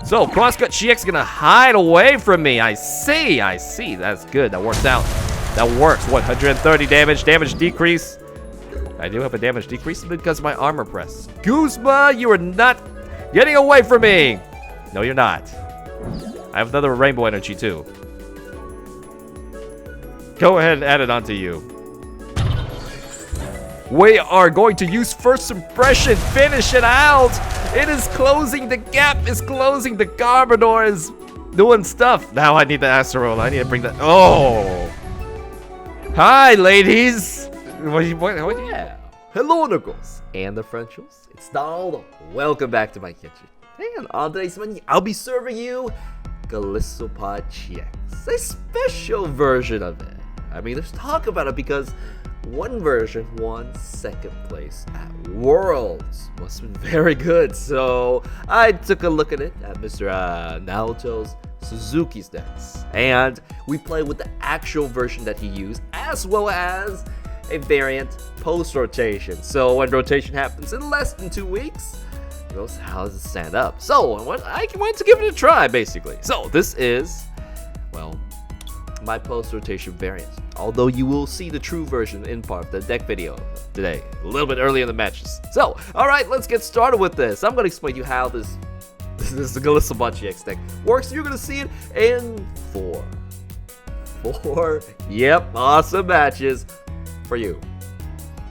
So, Crosscut GX gonna hide away from me. I see. That's good. That works out. That works. 130 damage decrease. I do have a damage decrease because of my armor press. Guzma, you are not getting away from me. No, you're not. I have another rainbow energy too. Go ahead and add it onto you. We are going to use first impression. Finish it out. It is closing. The gap is closing. The Garbodor is doing stuff. Now I need the Acerola. I need to bring that. Oh. Hi, ladies. Yeah. Hello, Nichols and the Frenchels. It's Naoto. Welcome back to my kitchen. And on today's menu, I'll be serving you Golisopod GX, a special version of it. I mean, let's talk about it because one version won second place at Worlds. Must have been very good. So I took a look at it at Mr. Naoto's Suzuki's decks, and we played with the actual version that he used, as well as a variant post-rotation. So when rotation happens in less than 2 weeks, how does it stand up? So I wanted to give it a try, basically. So this is, well, my post-rotation variant. Although you will see the true version in part of the deck video today, a little bit early in the matches. So, alright, let's get started with this. I'm going to explain to you how this the Golisopod GX deck works. You're going to see it in four, yep, awesome matches for you.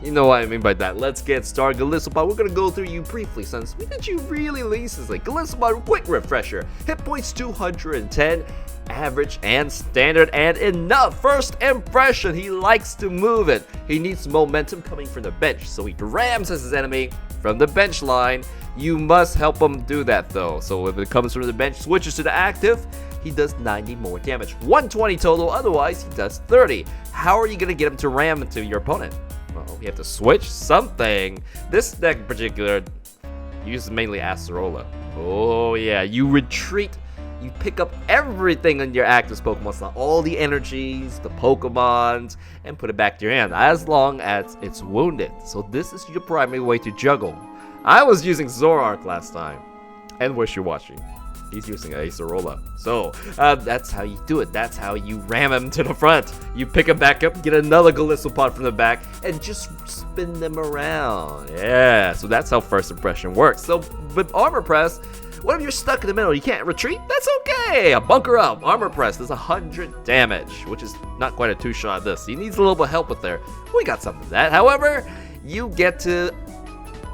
You know what I mean by that. Let's get started. Golisopod, we're going to go through you briefly since we did you really recently. Golisopod, quick refresher. Hit points 210. Average and standard and enough. First impression, he likes to move it. He needs momentum coming from the bench, so he rams his enemy from the bench line. You must help him do that though. So if it comes from the bench, switches to the active, he does 90 more damage. 120 total, otherwise he does 30. How are you going to get him to ram into your opponent? Well, you have to switch something. This deck in particular uses mainly Acerola. Oh yeah, you retreat. You pick up everything in your active Pokemon slot, all the energies, the Pokemons, and put it back to your hand, as long as it's wounded. So this is your primary way to juggle. I was using Zoroark last time, and wish you're watching. He's using Acerola. So that's how you do it. That's how you ram him to the front. You pick him back up, get another Golisopod from the back, and just spin them around. Yeah, so that's how first impression works. So with Armor Press, what if you're stuck in the middle? You can't retreat? That's okay. Bunker up. Armor Press does 100 damage, which is not quite a two-shot of this. He needs a little bit of help with there. We got some of that. However, you get to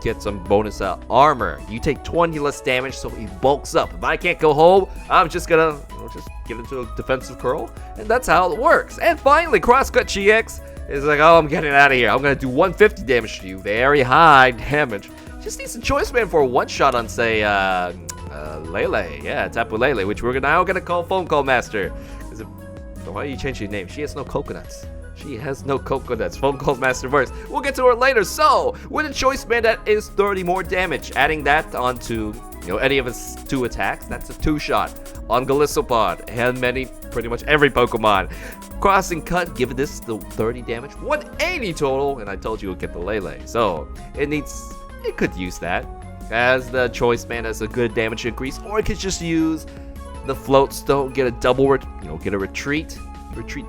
get some bonus armor. You take 20 less damage, so he bulks up. If I can't go home, I'm just gonna just get into a defensive curl, and that's how it works. And finally, Crosscut GX is like, oh, I'm getting out of here. I'm gonna do 150 damage to you. Very high damage. Just needs a choice man for a one-shot on, say, Lele. Yeah, Tapu Lele, which we're now gonna call Phone Call Master. Why do you change your name? She has no coconuts. She has no coconuts. Phone Call Master first. We'll get to her later. So, with a choice man, that is 30 more damage. Adding that onto, any of his 2 attacks, that's a 2-shot on Golisopod and pretty much every Pokemon. Crossing Cut, give this the 30 damage, 180 total, and I told you we'll get the Lele. So, it could use that as the choice man as a good damage increase, or it could just use the Float Stone, get a double, get a retreat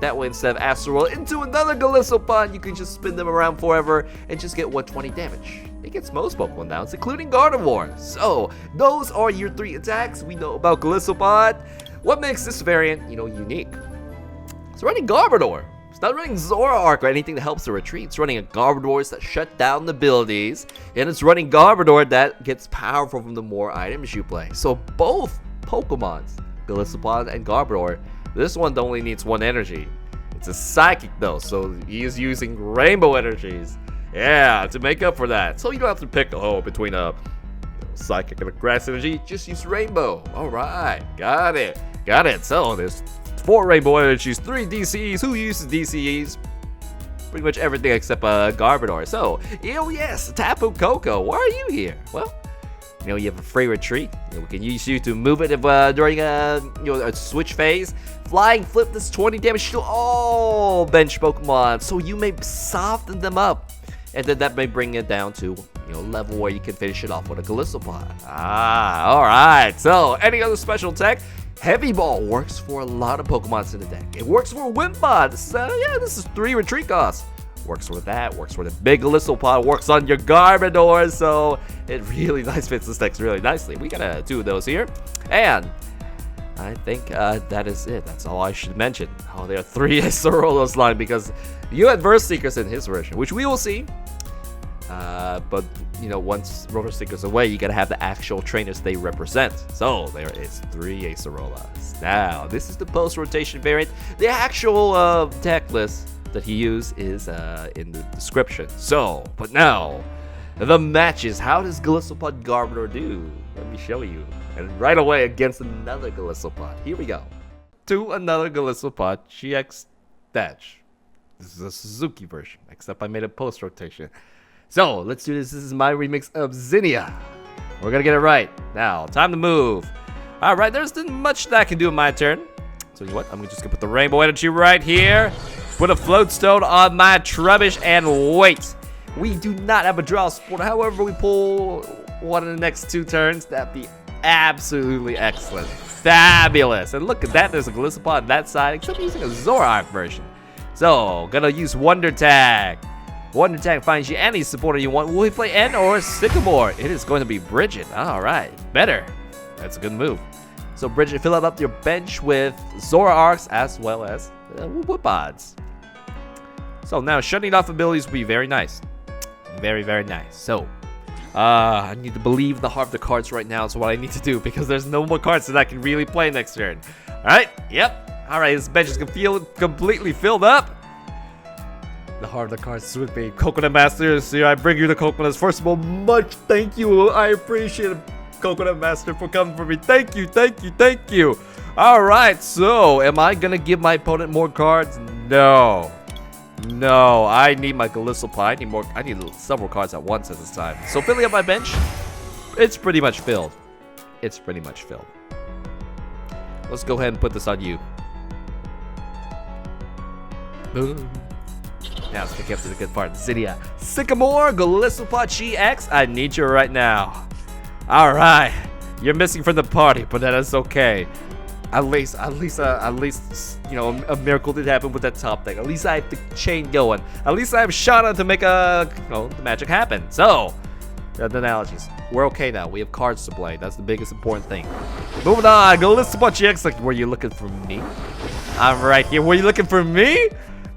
that way instead of Acerola into another Golisopod. You can just spin them around forever and just get 120 damage. It gets most Pokemon now, including Garbodor. So those are your 3 attacks we know about Golisopod. What makes this variant, unique? It's running Garbodor. It's not running Zoroark or anything that helps the retreat. It's running a Garbodor that shut down the abilities, and it's running Garbodor that gets powerful from the more items you play. So both Pokemons, Golisopod and Garbodor, this one only needs 1 energy. It's a Psychic though, so he is using Rainbow energies. Yeah, to make up for that. So you don't have to pick between a Psychic and a Grass energy. Just use Rainbow. Alright, got it. So there's 4 Rainbow energies, 3 DCEs. Who uses DCEs? Pretty much everything except Garbodor. So, yes, Tapu Koko, why are you here? Well, you have a free retreat. We can use you to move it if, during a switch phase. Flying Flip does 20 damage to all bench Pokemon, so you may soften them up, and then that may bring it down to level where you can finish it off with a Golisopod. Alright. So, any other special tech? Heavy Ball works for a lot of Pokemons in the deck. It works for Wimpod. So, yeah, this is 3 retreat costs. Works with that, works with the big Golisopod, works on your Garbodor, so it really fits the decks really nicely. We got 2 of those here, and I think that is it. That's all I should mention. Oh, there are 3 Sorolo's line because you had Verse Seekers in his version, which we will see. But once Rotor Seeker's away, you gotta have the actual trainers they represent. So there is 3 Acerolas. Now, this is the post-rotation variant. The actual deck list that he used is in the description. So, but now, the matches. How does Golisopod Garbodor do? Let me show you. And right away against another Golisopod. Here we go. To another Golisopod GX Dash. This is a Suzuki version, except I made a post-rotation. So, let's do this. This is my remix of Zinnia. We're gonna get it right. Now, time to move. Alright, there's not much that I can do in my turn. So, you know what? I'm just gonna put the Rainbow Energy right here. Put a Float Stone on my Trubbish and wait. We do not have a draw support. However, we pull one in the next 2 turns. That'd be absolutely excellent. Fabulous. And look at that. There's a Golisopod on that side, except using a Zoroark version. So, gonna use Wonder Tag. Wonder Tag finds you any supporter you want. Will we play N or Sycamore? It is going to be Bridget. Alright. Better. That's a good move. So, Bridget, fill up your bench with Zoroarks as well as Woopods. So now shutting off abilities will be very nice. Very, very nice. So, I need to believe the heart of the cards right now is what I need to do because there's no more cards that I can really play next turn. Alright, yep. Alright, this bench is completely filled up. The heart of the cards is with me. Coconut Masters, here I bring you the coconuts. First of all, much thank you. I appreciate it, Coconut Master, for coming for me. Thank you, thank you, thank you. Alright, so am I gonna give my opponent more cards? No. No, I need my Golisopod. I need several cards at once at this time. So filling up my bench, it's pretty much filled. It's pretty much filled. Let's go ahead and put this on you. Boom. Now let's get to the good part. Zinnia, Sycamore, Golisopod GX. I need you right now. All right, you're missing from the party, but that is okay. At least, a miracle did happen with that top deck. At least I have the chain going. At least I have Shauna to make the magic happen. So, the analogies. We're okay now. We have cards to play. That's the biggest important thing. Moving on. Golisopod GX. Like, were you looking for me? I'm right here. Were you looking for me?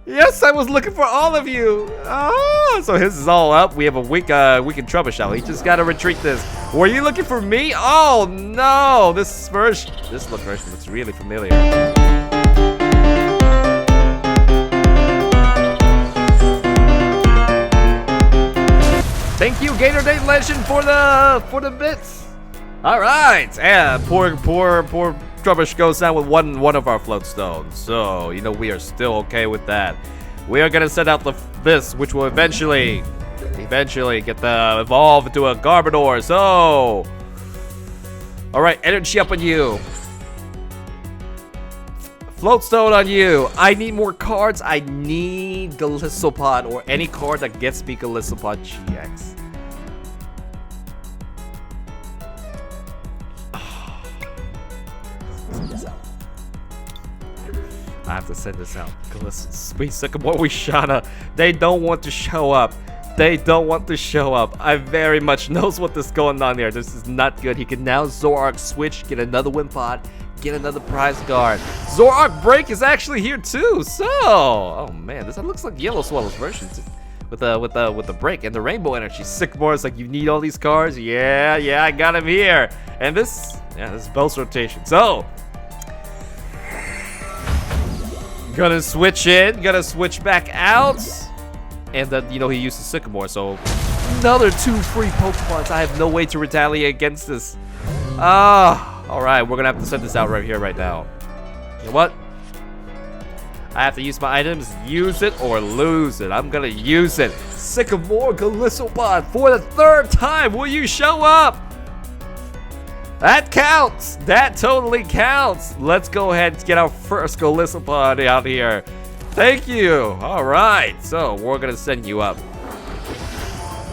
Yes, I was looking for all of you. Oh, so his is all up. We have a weak Trubbish. He just gotta retreat this. Were you looking for me? Oh no! This version looks really familiar. Thank you, Gatorade Legend, for the bits. All right, and poor Trubbish goes down with one of our float stones. So, we are still okay with that. We are gonna send out this, which will eventually get the evolve into a Garbodor. So, all right, energy up on you. Float stone on you. I need more cards. I need Golisopod or any card that gets me Golisopod GX. I have to send this out. Sweet Sycamore, Shauna. They don't want to show up. They don't want to show up. I very much knows what is going on here. This is not good. He can now Zoroark switch, get another Wimpod, get another prize guard. Zoroark Break is actually here too. So, oh man, this looks like Yellow Swallow's version with the break and the Rainbow Energy. Sycamore is like, you need all these cards. Yeah, I got him here. And this is both rotation. So, gonna switch in, gonna switch back out. And then, he uses Sycamore, so another 2 free Pokemons. I have no way to retaliate against this. Alright, we're gonna have to send this out right here, right now. You know what? I have to use my items, use it or lose it. I'm gonna use it. Sycamore Golisopod for the 3rd time. Will you show up? That counts. That totally counts. Let's go ahead and get our first Golisopod out here. Thank you. All right. So we're going to send you up.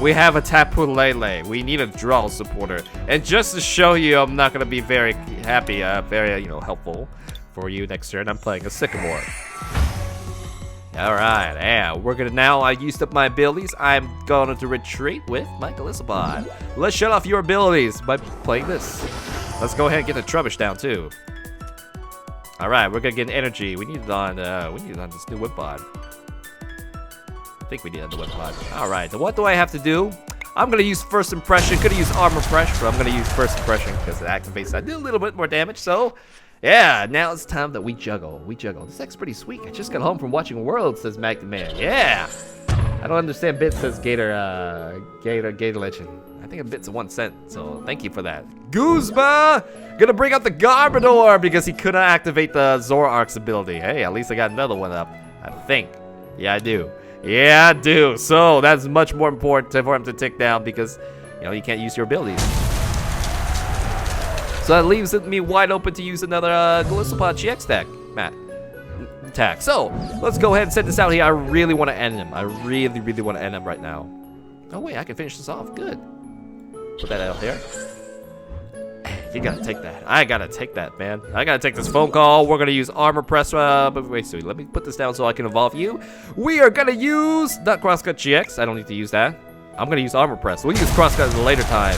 we have a Tapu Lele. We need a draw supporter. And just to show you I'm not going to be very happy, very, helpful for you next turn, I'm playing a Sycamore. Alright, and we're gonna now, I used up my abilities. I'm going to retreat with my Golisopod. Let's shut off your abilities by playing this. Let's go ahead and get the Trubbish down too. Alright, we're gonna get energy. We need it on this new Wimpod. I think we need it on the Wimpod. Alright, what do I have to do? I'm gonna use First Impression. Could have used Armor Press, but I'm gonna use First Impression because it activates. I did a little bit more damage, so yeah, now it's time that we juggle. This deck's pretty sweet. I just got home from watching Worlds, says Mac the Man. Yeah! I don't understand bits, says Gator Legend. I think a bit's 1 cent, so thank you for that. Guzma! Gonna bring out the Garbodor because he couldn't activate the Zoroark's ability. Hey, at least I got another one up. I think. Yeah, I do. Yeah, I do. So that's much more important for him to take down because, you can't use your abilities. So that leaves me wide open to use another Golisopod GX deck, attack. So let's go ahead and set this out here. I really want to end him. I really, really want to end him right now. Oh wait, I can finish this off. Good. Put that out there. You gotta take that. I gotta take that, man. I gotta take this phone call. We're gonna use Armor Press. But wait, so let me put this down so I can evolve you. We are gonna use not Crosscut GX. I don't need to use that. I'm gonna use Armor Press. We'll use Crosscut at a later time.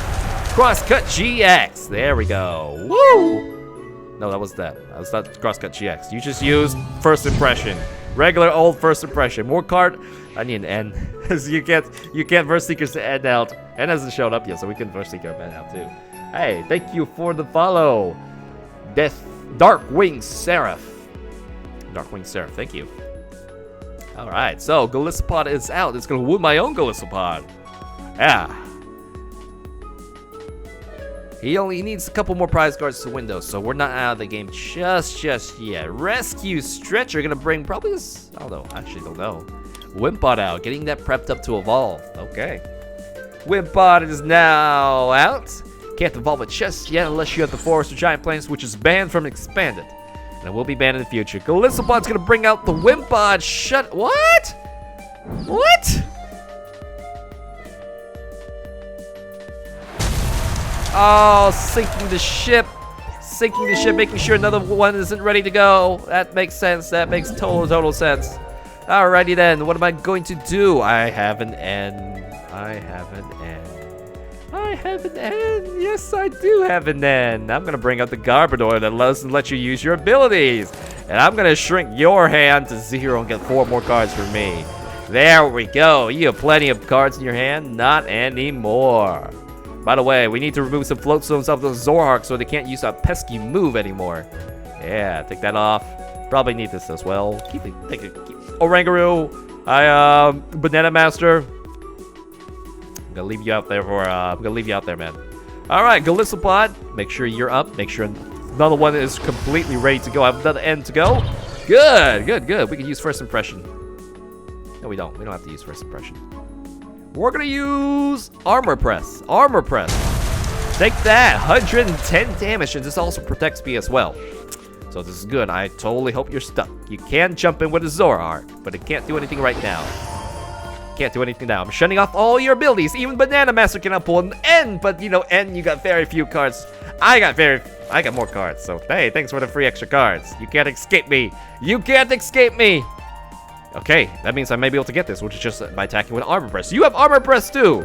Crosscut GX. There we go. Woo! No, that was that. That was not Crosscut GX. You just used First Impression. Regular old First Impression. More card. I need an N. Because you can't Verse Seekers to N out. N hasn't showed up yet, so we can Verse Seeker N out too. Hey, thank you for the follow. Darkwing Seraph. Darkwing Seraph, thank you. Alright, so Golisopod is out. It's gonna wound my own Golisopod. Yeah. He only needs a couple more prize cards to win though, so we're not out of the game just yet. Rescue Stretcher gonna bring probably this, I don't know, actually don't know. Wimpod out, getting that prepped up to evolve. Okay. Wimpod is now out. Can't evolve it just yet unless you have the Forest or Giant Plains, which is banned from Expanded. And it will be banned in the future. Golisopod's gonna bring out the Wimpod. What? What? Oh, sinking the ship, making sure another one isn't ready to go. That makes sense. That makes total sense. Alrighty then, what am I going to do? I have an N. Yes, I do have an N. I'm gonna bring out the Garbodor that doesn't let you use your abilities. And I'm gonna shrink your hand to 0 and get 4 more cards for me. There we go. You have plenty of cards in your hand. Not anymore. By the way, we need to remove some float zones off the Zoroark so they can't use that pesky move anymore. Yeah, take that off. Probably need this as well. Keep Orangaroo. Banana Master. I'm gonna leave you out there man. Alright, Golisopod. Make sure you're up. Make sure another one is completely ready to go. I have another N to go. Good. We can use First Impression. No, we don't. We don't have to use First Impression. We're gonna use Armor Press. Take that, 110 damage, and this also protects me as well. So this is good. I totally hope you're stuck. You can jump in with a Zoroark, but it can't do anything right now. I'm shutting off all your abilities. Even Banana Master cannot pull an N, but N, you got very few cards. I got more cards. So hey, thanks for the free extra cards. You can't escape me. Okay, that means I may be able to get this, which is just by attacking with Armor Press. You have Armor Press too!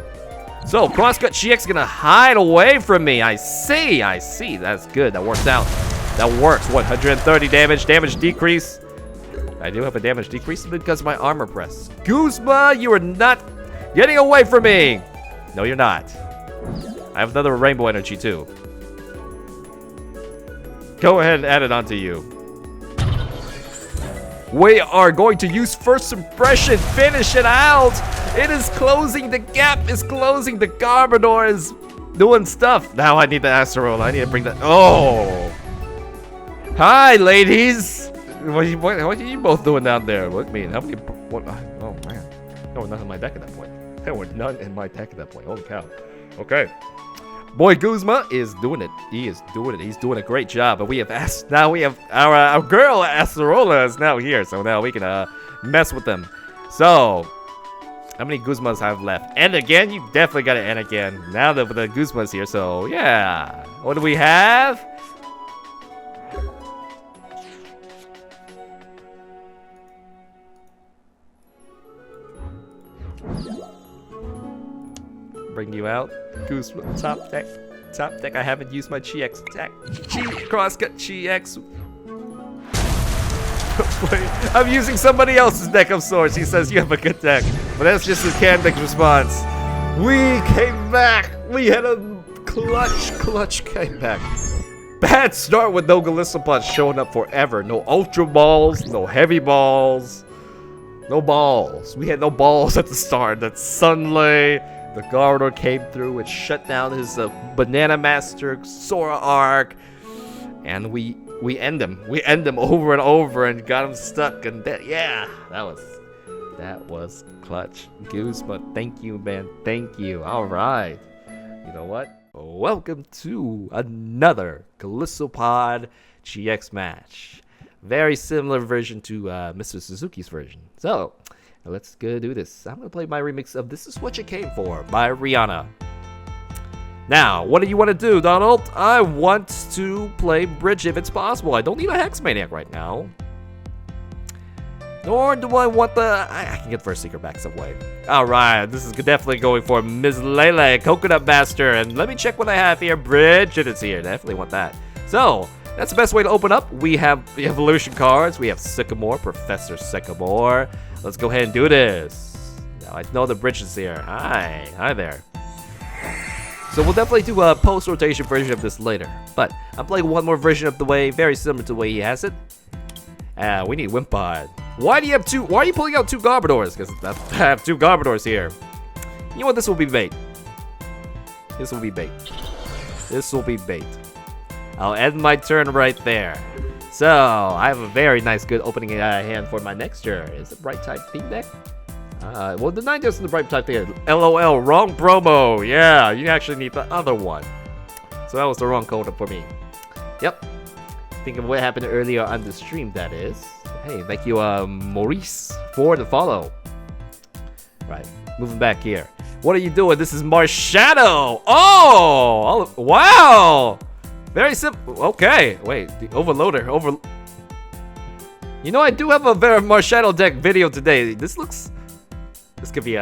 So, Crosscut GX is gonna hide away from me. I see. That's good. That works out. That works. 130 damage decrease. I do have a damage decrease because of my Armor Press. Guzma, you are not getting away from me! No, you're not. I have another Rainbow Energy too. Go ahead and add it onto you. We are going to use First Impression. Finish it out. It is closing. The gap is closing. The Garbodor is doing stuff. Now I need the Acerola. I need to bring that. Oh. Hi, ladies. What are you both doing down there? What mean? How many? What? Oh man. There were none in my deck at that point. Holy cow. Okay. Boy, Guzma is doing it. He's doing a great job. But we have now we have our girl Acerola is now here, so now we can mess with them. So How many Guzmas have left? End again? You definitely gotta end again. Now that the Guzma's here, so yeah. What do we have? Bring you out. Guzma, top deck. Top deck, I haven't used my GX attack. Crosscut GX. I'm using somebody else's deck of sorts. He says you have a good deck. But that's just his can deck response. We came back. We had a clutch came back. Bad start with no Golisopod showing up forever. No Ultra Balls, no Heavy Balls. No balls. We had no balls at the start. That Sunlay, the Garbodor came through and shut down his Banana Master, Sora Arc. And we end them. We end them over and over and got him stuck. And yeah, that was clutch. Guzma, thank you, man. Thank you. All right. You know what? Welcome to another Golisopod GX match. Very similar version to Mr. Suzuki's version. So, let's go do this. I'm going to play my remix of This Is What You Came For by Rihanna. Now, what do you want to do, Donald? I want to play Bridge if it's possible. I don't need a Hex Maniac right now. Nor do I want the... I can get first secret back some way. Alright, this is definitely going for Ms. Lele, Coconut Master. And let me check what I have here. Bridge, and it's here. Definitely want that. So, that's the best way to open up. We have the evolution cards. We have Sycamore, Professor Sycamore. Let's go ahead and do this. Now, I know the bridge is here. Hi there. So we'll definitely do a post-rotation version of this later. But I'm playing one more version of the way, very similar to the way he has it. We need Wimpod. Why are you pulling out two Garbodors? Because I have two Garbodors here. You know what? This will be bait. This will be bait. This will be bait. I'll end my turn right there. So, I have a very nice, good opening hand for my next turn. Is it Bright Type Theme Deck? Well, the 9 is the Bright Type Theme. LOL, wrong promo. Yeah, you actually need the other one. So that was the wrong code for me. Yep. Think of what happened earlier on the stream, that is. Hey, thank you, Maurice, for the follow. Right, moving back here. What are you doing? This is Marshadow. Oh, wow. Very simple. Okay, wait, the overloader. You know, I do have a very Marshadow deck video today. This could be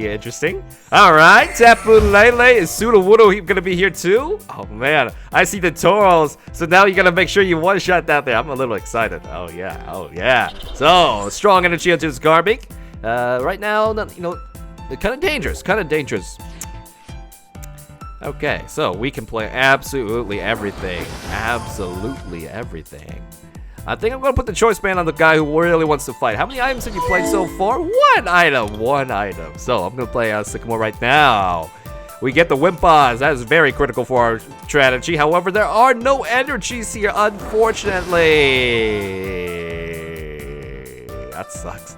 interesting. All right, Tapu Lele, is Sudowoodo gonna be here too? Oh man, I see the Toros. So now you gotta make sure you one shot that there. I'm a little excited. Oh yeah. So strong energy onto this Garbik. Right now, you know, kind of dangerous. Okay, so we can play absolutely everything. I think I'm gonna put the choice band on the guy who really wants to fight. How many items have you played so far? One item. So I'm gonna play Sycamore right now. We get the Wimpas. That is very critical for our strategy. However, there are no energies here, unfortunately. That sucks.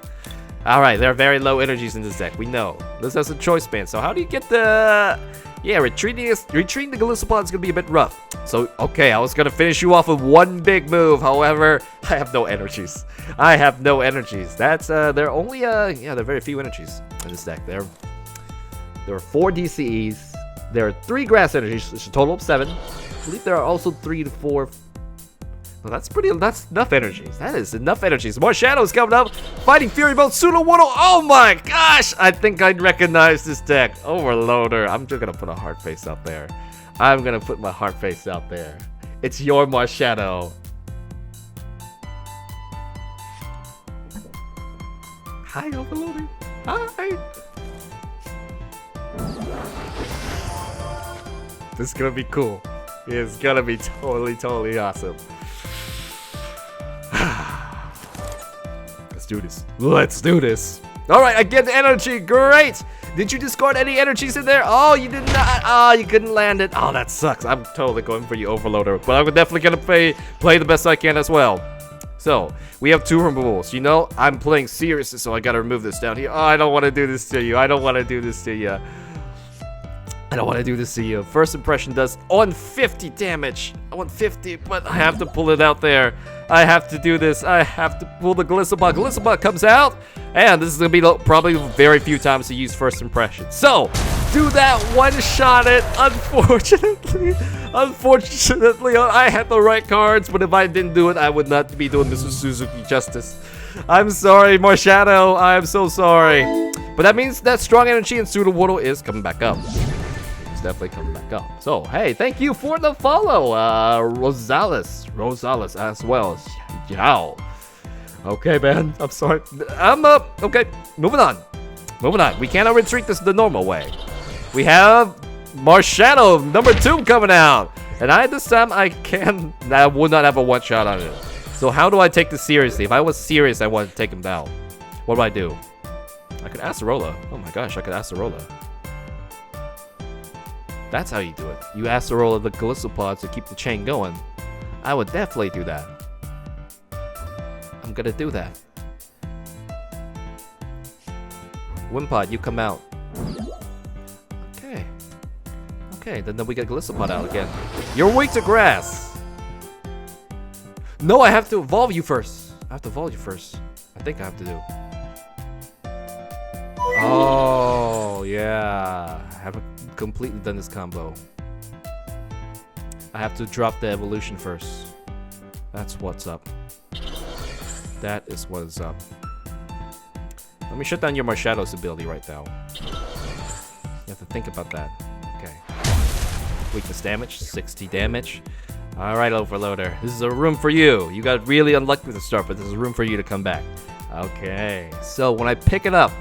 All right, there are very low energies in this deck. We know. This has a choice band. So how do you get the... Yeah, retreating the Golisopod is gonna be a bit rough. So, okay, I was gonna finish you off with one big move. However, I have no energies. That's there are only there are very few energies in this deck. There are 4 DCEs. There are 3 grass energies, which is a total of 7. I believe there are also 3 to 4. Well, that's enough energies. That is enough energies. More shadows coming up. Fighting Fury Mode, Sudowoodo. Oh my gosh! I think I'd recognize this deck. Overloader. I'm just gonna put a heart face out there. I'm gonna put my heart face out there. It's your Marshadow. Hi, Overloader. Hi. This is gonna be cool. It's gonna be totally awesome. Let's do this. All right, I get the energy. Great. Did you discard any energies in there? Oh, you did not. Oh, you couldn't land it. Oh, that sucks. I'm totally going for you, Overloader. But I'm definitely gonna play the best I can as well. So we have 2 removals. You know, I'm playing seriously, so I gotta remove this down here. Oh, I don't want to do this to you. First impression does 150 damage. 150, but I have to pull it out there. I have to do this. I have to pull the Golisopod. Golisopod comes out. And this is going to be probably very few times to use first impression. So, do that one-shot it. Unfortunately, I had the right cards, but if I didn't do it, I would not be doing Mr. Suzuki justice. I'm sorry, Marshadow. I'm so sorry. But that means that strong energy and Sudowoodo is coming back up. It's definitely coming back up. So, hey, thank you for the follow, Rosales as well. Yao. Okay, man. I'm sorry. I'm up. Okay, moving on. We cannot retreat this the normal way. We have Marshadow number 2 coming out. And this time I would not have a one-shot on it. So how do I take this seriously? If I was serious, I wanted to take him down. What do I do? I could Acerola. Oh my gosh, I could Acerola. That's how you do it. You Acerola the Golisopod to keep the chain going. I would definitely do that. I'm gonna do that. Wimpod, you come out. Okay, then we get Golisopod out again. You're weak to grass. No, I have to evolve you first. I think I have to do. Oh, yeah. I haven't completely done this combo. I have to drop the evolution first. That's what's up. That is what is up. Let me shut down your Marshadow's ability right now. You have to think about that. Okay. Weakness damage, 60 damage. Alright, Overloader. This is a room for you. You got really unlucky with the start, but this is a room for you to come back. Okay. So when I pick it up.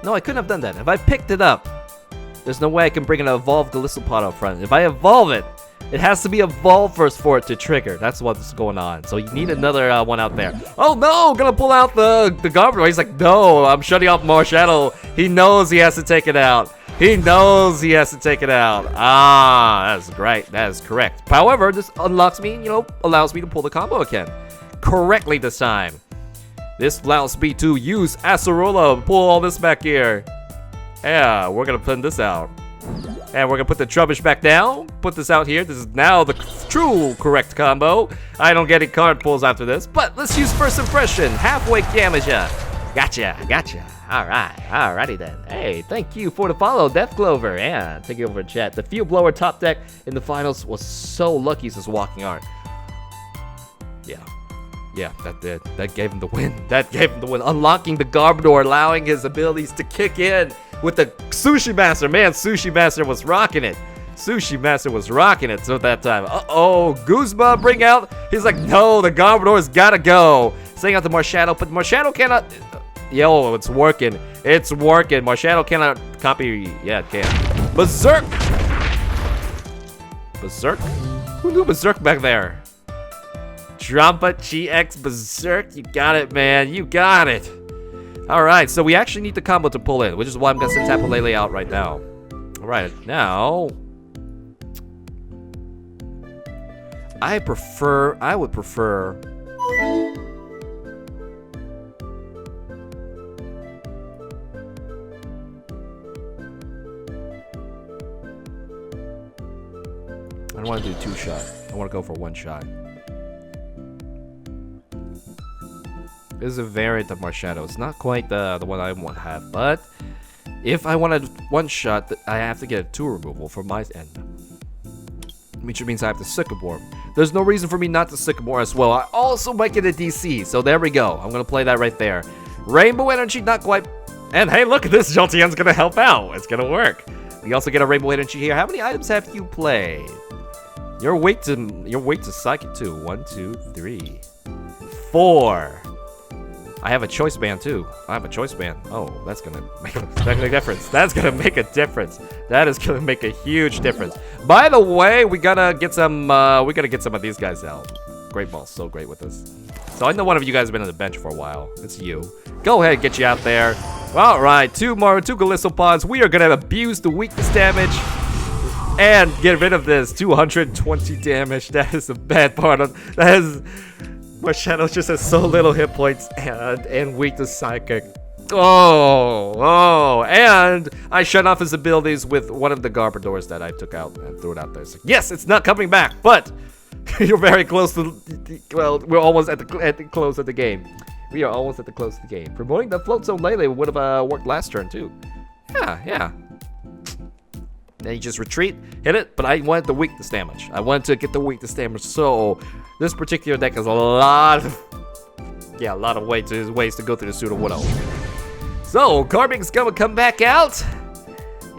No, I couldn't have done that. If I picked it up, there's no way I can bring an evolved Golisopod up front. If I evolve it, it has to be evolved first for it to trigger. That's what's going on. So you need another one out there. Oh no, gonna pull out the Garbodor. He's like, no, I'm shutting off Marshadow. He knows he has to take it out. Ah, that's great. That is correct. However, this unlocks me, allows me to pull the combo again. Correctly this time. This allows me to use Acerola and pull all this back here. Yeah, we're gonna put this out. And we're gonna put the Trubbish back down. Put this out here. This is now the true correct combo. I don't get any card pulls after this, but let's use first impression. Halfway damage. Gotcha. Alrighty then. Hey, thank you for the follow, Death Clover. Yeah, take it over in chat. The Field Blower top deck in the finals was so lucky as Walking Art. Yeah, that did. That gave him the win. Unlocking the Garbodor, allowing his abilities to kick in with the Sushi Master. Man, Sushi Master was rocking it. So at that time. Uh-oh, Guzma bring out. He's like, no, the Garbodor's gotta go. Saying out to Marshadow, but Marshadow cannot. Yo, it's working. Marshadow cannot copy. Yeah, it can. Berserk. Who knew Berserk back there? Drampa GX Berserk. You got it, man. You got it. Alright, so we actually need the combo to pull in, which is why I'm gonna send Tapu Lele out right now. Alright, now I would prefer I don't want to do 2-shot. I want to go for 1-shot. This is a variant of Marshadow. It's not quite the one I want to have, but if I wanted 1-shot, I have to get a 2 removal from my end. Which means I have to Sycamore. There's no reason for me not to Sycamore as well. I also might get a DC, so there we go. I'm going to play that right there. Rainbow Energy, not quite. And hey, look at this. Jolteon's going to help out. It's going to work. We also get a Rainbow Energy here. How many items have you played? You're weak to Psychic too. 1, 2, 3, 4. I have a choice band too. Oh, that's gonna make a difference. That is gonna make a huge difference. By the way, we gotta get some of these guys out. Great Ball's so great with this. So I know one of you guys have been on the bench for a while. It's you. Go ahead, get you out there. All right, 2 Golisopods. We are gonna abuse the weakness damage and get rid of this 220 damage. That is the bad part of that is. Marshadow just has so little hit points and weak to Psychic. Oh, and I shut off his abilities with one of the Garbodors that I took out and threw it out there. It's like, yes, it's not coming back, but you're very close to, well, we're almost at the close of the game. We are almost at the close of the game. Promoting the Float Zone Lele would have worked last turn, too. Yeah. Then you just retreat, hit it, but I wanted the weakness damage. I wanted to get the weakness damage, so this particular deck has a lot of ways to go through the pseudo-widow. So, Carbing's gonna come back out.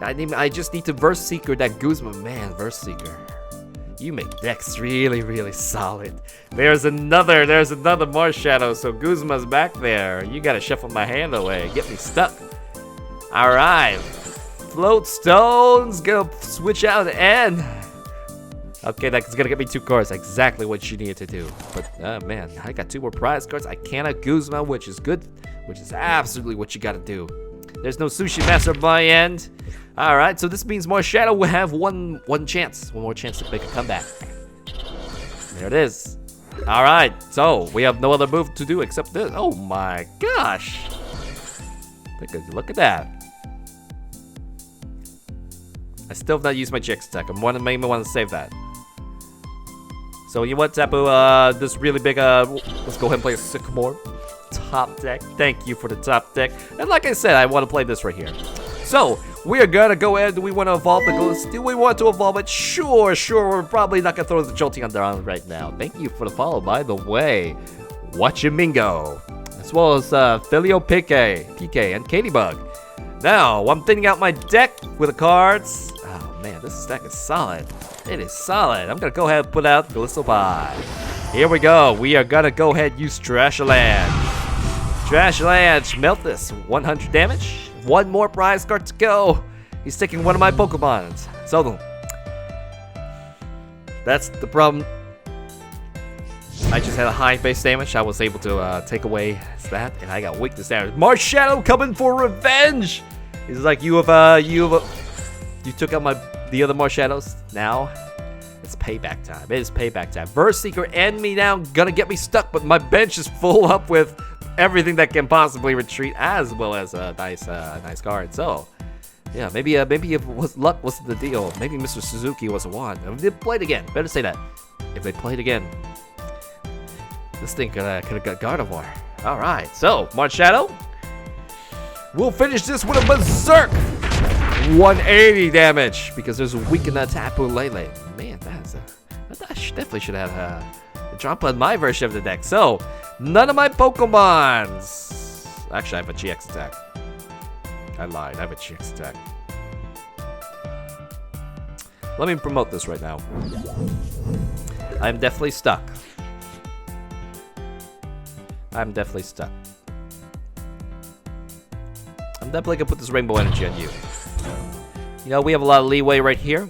I just need to Verse Seeker that Guzma. Man, Verse Seeker. You make decks really, really solid. There's another Marshadow, so Guzma's back there. You gotta shuffle my hand away, get me stuck. Alright. Float Stone's gonna switch out and... Okay, that's gonna get me 2 cards. Exactly what you needed to do. But, man, I got 2 more prize cards. I can't have Guzma, which is good. Which is absolutely what you gotta do. There's no Sushi Master on my end. Alright, so this means Marshadow will have one more chance to make a comeback. There it is. Alright, so we have no other move to do except this. Oh my gosh. Look at that. I still have not used my GX attack. I maybe want to save that. So you want Tapu, this really big, let's go ahead and play a Sycamore. Top deck. Thank you for the top deck. And like I said, I want to play this right here. So, we are gonna go ahead. Do we want to evolve the Ghost? Do we want to evolve it? Sure. We're probably not gonna throw the Jolting on down right now. Thank you for the follow, by the way. Watchamingo. As well as Filio PK, and Katybug. Now, I'm thinning out my deck with the cards. Oh man, this deck is solid. It is solid. I'm gonna go ahead and put out Golisopod. Here we go. We are gonna go ahead and use Trashland. Trashland, melt this. 100 damage. 1 more prize card to go. He's taking one of my Pokemons. So, that's the problem. I just had a high base damage. I was able to take away that, and I got weakness damage. Marshadow coming for revenge. He's like, you took out the other Marshadows. Now, it's payback time. It is payback time. Verse Seeker and me now gonna get me stuck, but my bench is full up with everything that can possibly retreat, as well as a nice card. So, yeah, maybe if luck was the deal, maybe Mr. Suzuki was the one. If they played again, better say that. If they played again, this thing could have got Garbodor. All right, so Marshadow, we'll finish this with a Berserk. 180 damage because there's a weak in that Tapu Lele. Man, I definitely should have a drop on my version of the deck. So, none of my Pokemons. Actually, I have a GX attack. I lied. I have a GX attack. Let me promote this right now. I'm definitely stuck. I'm definitely gonna put this Rainbow Energy on you. You know, we have a lot of leeway right here.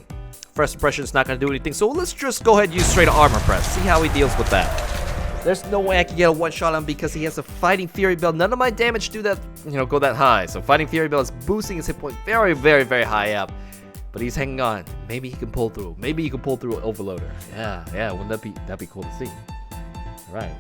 First impression is not gonna do anything, so let's just go ahead and use straight Armor Press. See how he deals with that. There's no way I can get a one-shot on him because he has a Fighting Fury Bell. None of my damage do that, go that high. So Fighting Fury Bell is boosting his hit point very, very, very high up. But he's hanging on. Maybe he can pull through. Maybe he can pull through an Overloader. Yeah, wouldn't that'd be cool to see. All right.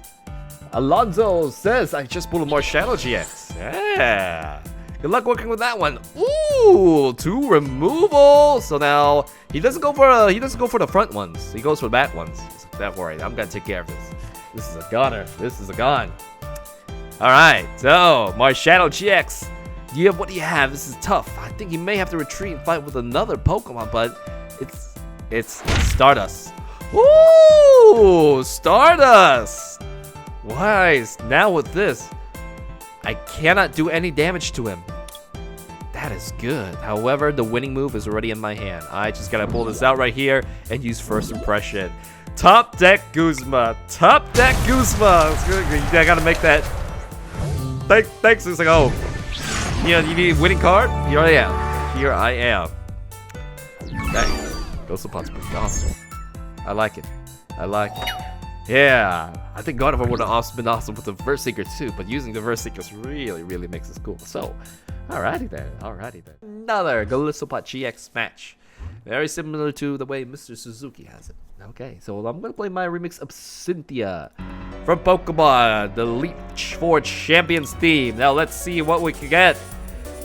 Alonzo says I just pulled a Marshadow GX. Yeah. Good luck working with that one. Ooh, 2 removal. So now he doesn't go for the front ones. He goes for the back ones. So don't worry, I'm gonna take care of this. This is a goner. This is a gun. All right, so Marshadow GX. What do you have? This is tough. I think you may have to retreat and fight with another Pokemon, but it's Stardust. Ooh, Stardust. Wise. Now with this, I cannot do any damage to him. That is good. However, the winning move is already in my hand. I just gotta pull this out right here and use First Impression. Top deck Guzma. Top deck Guzma. I gotta make that. Thanks. It's like, oh, you need a winning card? Here I am. Dang. Golisopod's pretty awesome. I like it. Yeah. I think Garbodor would have been awesome with the Verse Seeker too, but using the Verse Seekers really, really makes this cool. So, alrighty then. Another Golisopod GX match. Very similar to the way Mr. Suzuki has it. Okay, so I'm going to play my remix of Cynthia from Pokemon, the Elite Four Champions theme. Now let's see what we can get.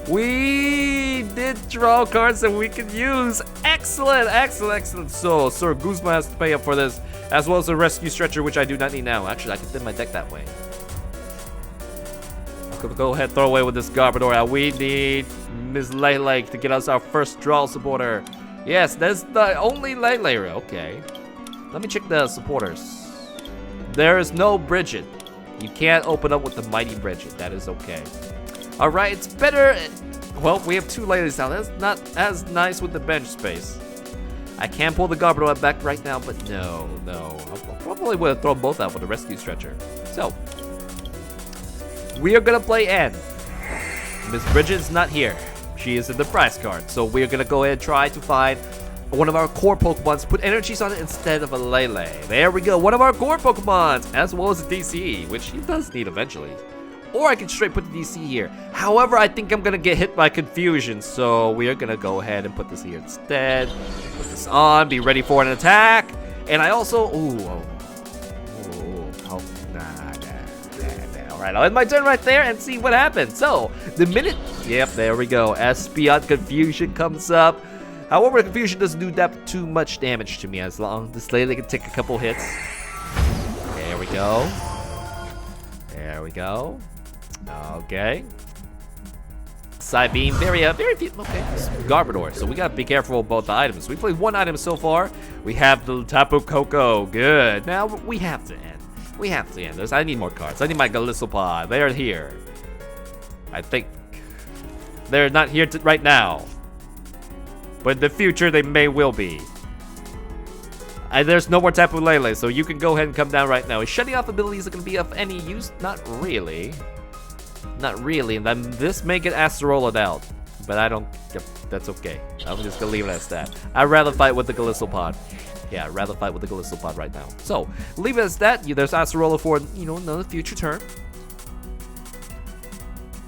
We did draw cards that we can use. Excellent. So, Sir Guzma has to pay up for this, as well as the Rescue Stretcher, which I do not need now. Actually, I can thin my deck that way. go ahead, throw away with this Garbodor. We need Miss Lele to get us our first draw supporter. Yes, that's the only Lele. Okay. Let me check the supporters. There is no Bridget. You can't open up with the mighty Bridget. That is okay. Alright, it's better. Well, we have 2 Leles now. That's not as nice with the bench space. I can pull the Garbodor back right now, but no. I probably would have thrown both out with the rescue stretcher. So, we are gonna play N. Miss Bridget's not here. She is in the prize card. So we are gonna go ahead and try to find one of our core Pokemons, put energies on it instead of a Lele. There we go, one of our core Pokemons, as well as a DCE, which he does need eventually. Or I can straight put the DC here. However, I think I'm gonna get hit by confusion, so we are gonna go ahead and put this here instead. Put this on, be ready for an attack. And I also, Alright, I'll end my turn right there and see what happens. So, the minute, yep, there we go. Espeon Confusion comes up. However, Confusion doesn't do that too much damage to me as long as this lady can take a couple hits. There we go. There we go. Okay. Side beam, very few. Okay, Garbodor. So we gotta be careful about the items. We played 1 item so far. We have the Tapu Koko. Good. Now we have to end. We have to end this. I need more cards. I need my Golisopod. They are here. I think they're not here right now, but in the future they will be. There's no more Tapu Lele, so you can go ahead and come down right now. Is shutting off abilities are going to be of any use? Not really. Not really. And then this may get Asterola out, but I don't. That's okay. I'm just going to leave it as that. I'd rather fight with the Golisopod. Yeah, I'd rather fight with the Golisopod right now. So, leave it as that. There's Asterola for, another future turn.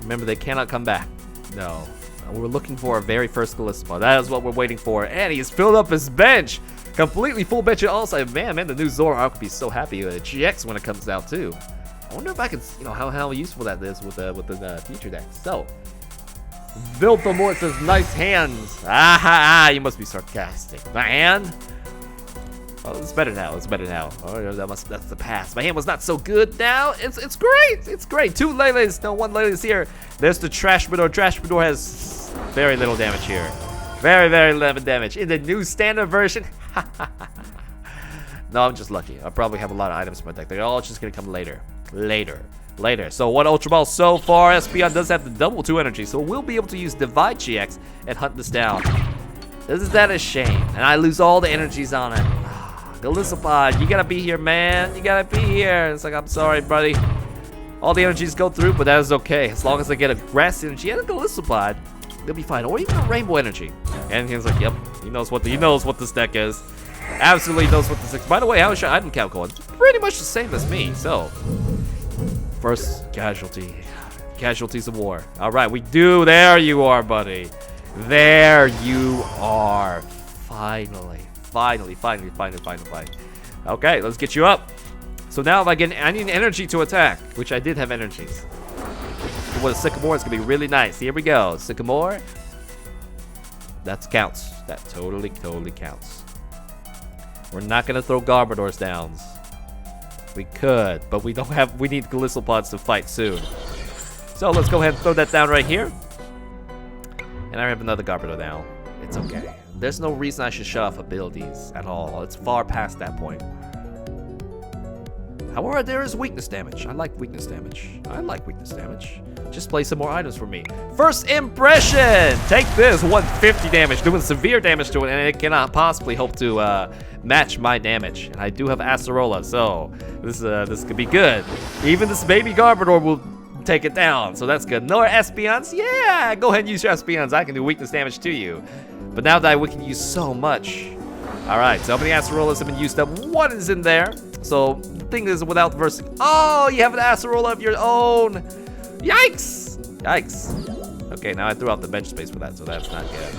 Remember, they cannot come back. No. We're looking for our very first Golisopod. That is what we're waiting for. And he's filled up his bench. Completely full bench also. Man, the new Zora could be so happy with a GX when it comes out too. I wonder if I can, how useful that is with the future deck. So, Viltomort says, nice hands. You must be sarcastic. My hand? Oh, it's better now. It's better now. Oh, that's the past. My hand was not so good. Now it's great. It's great. 2 Leles. No, 1 Lele is here. There's the Trashbador. Trashbador has very little damage here. Very little damage in the new standard version. No, I'm just lucky. I probably have a lot of items in my deck. They're all just gonna come later. So 1 Ultra Ball so far. Espeon does have the double 2 energy, so we'll be able to use Divide GX and hunt this down. Is that a shame? And I lose all the energies on it. Golisopod, you gotta be here, man. You gotta be here. It's like, I'm sorry, buddy. All the energies go through, but that is okay. As long as I get a grass energy and a Golisopod, they'll be fine. Or even a rainbow energy. And he's like, yep, he knows what this deck is. Absolutely knows what this is. By the way, how is your item count going? Pretty much the same as me. So, first casualty. Casualties of war. All right, we do. There you are, buddy. There you are. Finally. Okay, let's get you up. So now if I need energy to attack, which I did have energies. With a Sycamore, it's gonna be really nice. Here we go, Sycamore. That counts. That totally counts. We're not gonna throw Garbodors down. We could, but we don't have. We need Golisopods to fight soon. So let's go ahead and throw that down right here. And I have another Garbodor now. It's okay. There's no reason I should shut off abilities at all. It's far past that point. However, there is weakness damage. I like weakness damage. Just play some more items for me. First impression! Take this, 150 damage, doing severe damage to it, and it cannot possibly hope to match my damage. And I do have Acerola, so this could be good. Even this baby Garbodor will take it down, so that's good. No Espeons? Yeah! Go ahead and use your Espeons. I can do weakness damage to you. But now that we can use so much. Alright, so how many Acerolas have been used up? 1 is in there. So the thing is, without versing. Oh, you have an Acerola of your own. Yikes! Okay, now I threw out the bench space for that, so that's not good.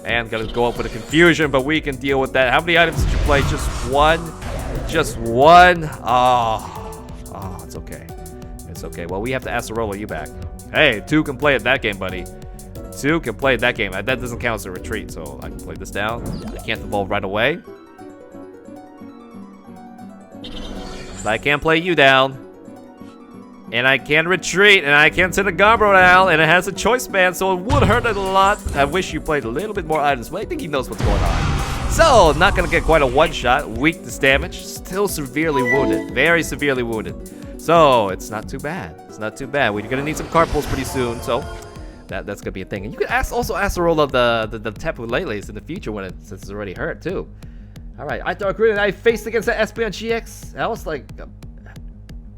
And gonna go up with a confusion, but we can deal with that. How many items did you play? Just 1? Just 1? Oh, it's okay. It's okay. Well, we have to Acerola you back. Hey, 2 can play at that game, buddy. 2 can play that game. That doesn't count as a retreat, so I can play this down. I can't evolve right away. But I can play you down. And I can retreat, and I can send a Garbodor out, and it has a choice band, so it would hurt it a lot. I wish you played a little bit more items, but I think he knows what's going on. So, not gonna get quite a one-shot. Weakness damage, still severely wounded, very severely wounded. So, it's not too bad. It's not too bad. We're gonna need some card pulls pretty soon, so that's gonna be a thing. And you could also ask the role of the Tapu Lele's in the future since it's already hurt too. All right, I Dark and I faced against that Espeon GX. I was like,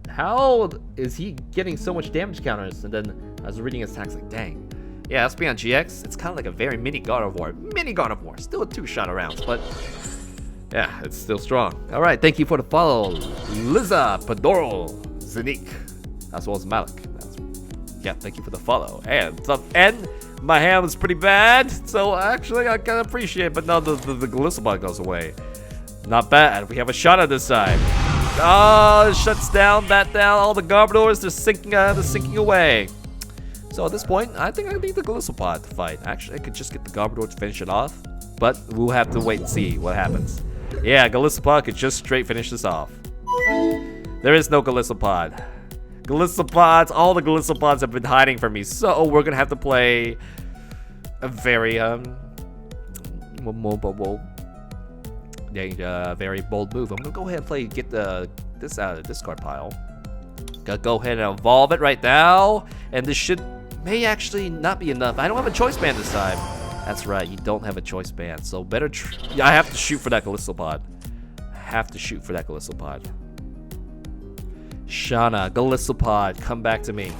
how is he getting so much damage counters? And then I was reading his attacks like, dang. Yeah, Espeon GX, it's kind of like a very mini God of War. Mini God of War, still a 2-shot rounds, but yeah, it's still strong. All right, thank you for the follow, Liza, Padoro, Zanik, as well as Malik. Yeah, thank you for the follow. And my hand was pretty bad, so actually I can appreciate it, but now the Golisopod goes away. Not bad. We have a shot on this side. Oh, it shuts down, all the Garbodors, they're sinking away. So at this point, I think I need the Golisopod to fight. Actually, I could just get the Garbodor to finish it off, but we'll have to wait and see what happens. Yeah, Golisopod could just straight finish this off. There is no Golisopod. All the Golisopods have been hiding from me, so we're gonna have to play a very very bold move. I'm gonna go ahead and get this out of the discard pile. Gotta go ahead and evolve it right now, and this may actually not be enough. I don't have a choice band this time. That's right, you don't have a choice band, so better. I have to shoot for that Golisopod. Shauna, Golisopod, come back to me.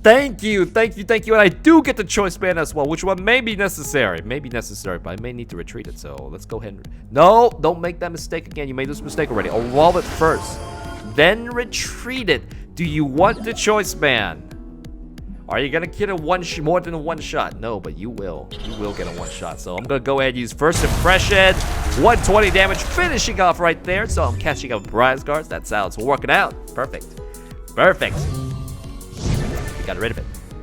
Thank you, and I do get the choice band as well, which one may be necessary, but I may need to retreat it, so let's go ahead and... No, don't make that mistake again, you made this mistake already. Evolve it first, then retreat it. Do you want the choice band? Are you gonna get more than a one shot? No, but you will get a one shot, so I'm gonna go ahead and use First Impression. 120 damage, finishing off right there, so I'm catching up Rise Guards. That's how it's working out. Perfect.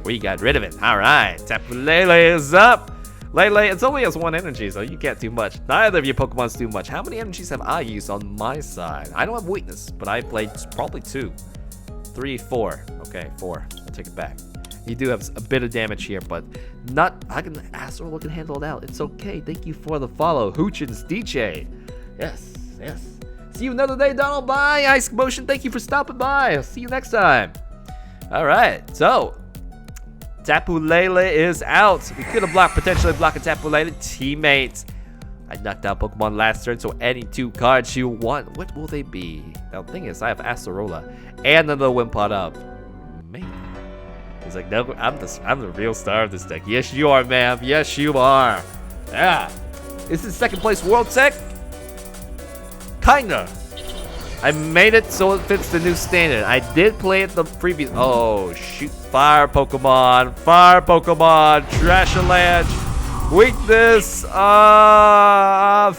We got rid of it. All right, Tapu Lele is up. Lele, it only has 1 energy, so you can't do much. Neither of your Pokemons do much. How many energies have I used on my side? I don't have weakness, but I played probably 2, 3, 4. Okay, 4. I'll take it back. You do have a bit of damage here, but not. I can Astral can handle it out. It's okay. Thank you for the follow, Hoochins DJ. Yes. See you another day, Donald. Bye, Ice Motion. Thank you for stopping by. I'll see you next time. All right, so Tapu Lele is out. We could have potentially blocked a Tapu Lele. Teammates, I knocked out Pokemon last turn, so any 2 cards you want, what will they be? Now, the thing is, I have Acerola and another Wimpod up. Man, he's like, no, I'm the real star of this deck. Yes, you are, ma'am. Yes, you are. Yeah. Is this second place World Tech? Kinda. I made it so it fits the new standard. I did play it the previous... Oh, shoot. Fire Pokemon. Trashalanche. Weakness. Flareon.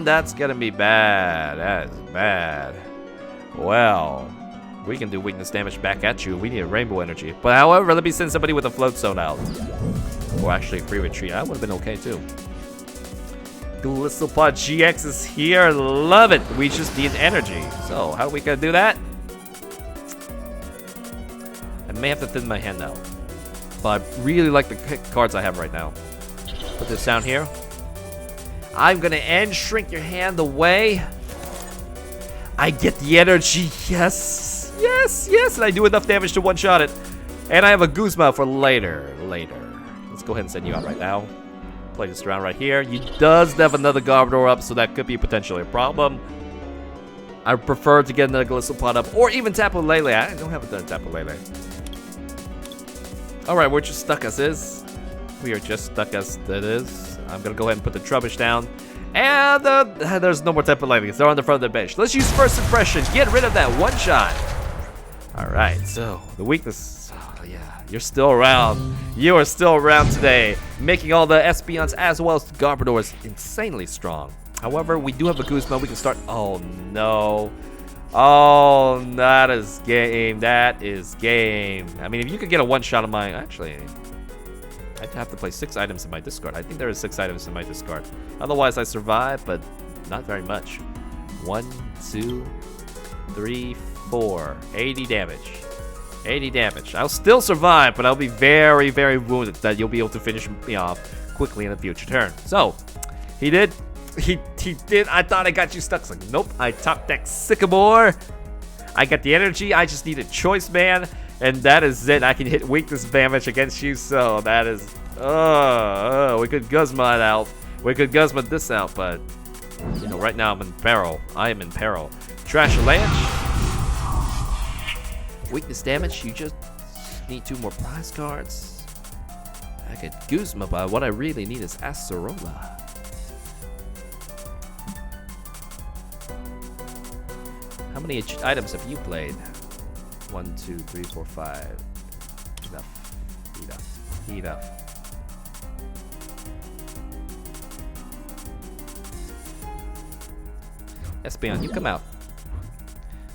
That's gonna be bad. That is bad. Well, we can do weakness damage back at you. We need a rainbow energy. But however, let me send somebody with a float zone out. Or actually free retreat. That would have been okay too. Golisopod GX is here. Love it. We just need energy. So, how are we gonna do that? I may have to thin my hand out. But I really like the cards I have right now. Put this down here. I'm gonna end shrink your hand away. I get the energy. Yes. And I do enough damage to one-shot it. And I have a Guzma for later. Let's go ahead and send you out right now. Play this around right here. He does have another Garbodor up, so that could be potentially a problem. I prefer to get another Golisopod up, or even Tapu Lele. I don't have a Tapu Lele. Alright, we're just stuck as is. We are just stuck as it is. I'm gonna go ahead and put the Trubbish down. And there's no more Tapu Lele. They're on the front of the bench. Let's use First Impression. Get rid of that one shot. Alright, so the weakness. Yeah, you're still around. You are still around today, making all the Espeons as well as the Garbodors insanely strong. However, we do have a Guzma. We can start. Oh no. Oh, that is game. I mean, if you could get a one shot of mine, actually, I'd have to play 6 items in my discard. I think there is 6 items in my discard. Otherwise, I survive, but not very much. 1, 2, 3, 4. 80 damage. 80 damage. I'll still survive, but I'll be very, very wounded that you'll be able to finish me off quickly in a future turn. So, he did. He did. I thought I got you stuck. It's like, nope. I top deck Sycamore. I got the energy. I just need a choice, man. And that is it. I can hit weakness damage against you. So, that is... we could Guzma it out. We could Guzma this out, but... You know, right now I'm in peril. I am in peril. Trash Lance. Weakness damage, you just need 2 more prize cards. I could Guzma, but what I really need is Acerola. How many items have you played? 1, 2, 3, 4, 5. Enough. Espeon, you come out.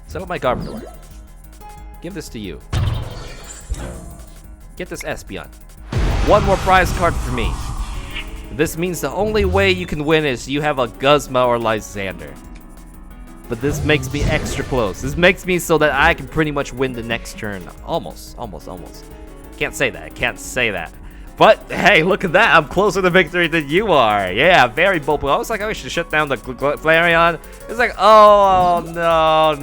Settle my Garbodor. Give this to you. Get this Espeon. 1 more prize card for me. This means the only way you can win is you have a Guzma or Lysander. But this makes me extra close. This makes me so that I can pretty much win the next turn. Almost. Can't say that. But, hey, look at that. I'm closer to victory than you are. Yeah, very bold. I was like, I should shut down the Flareon. It's like, oh, no.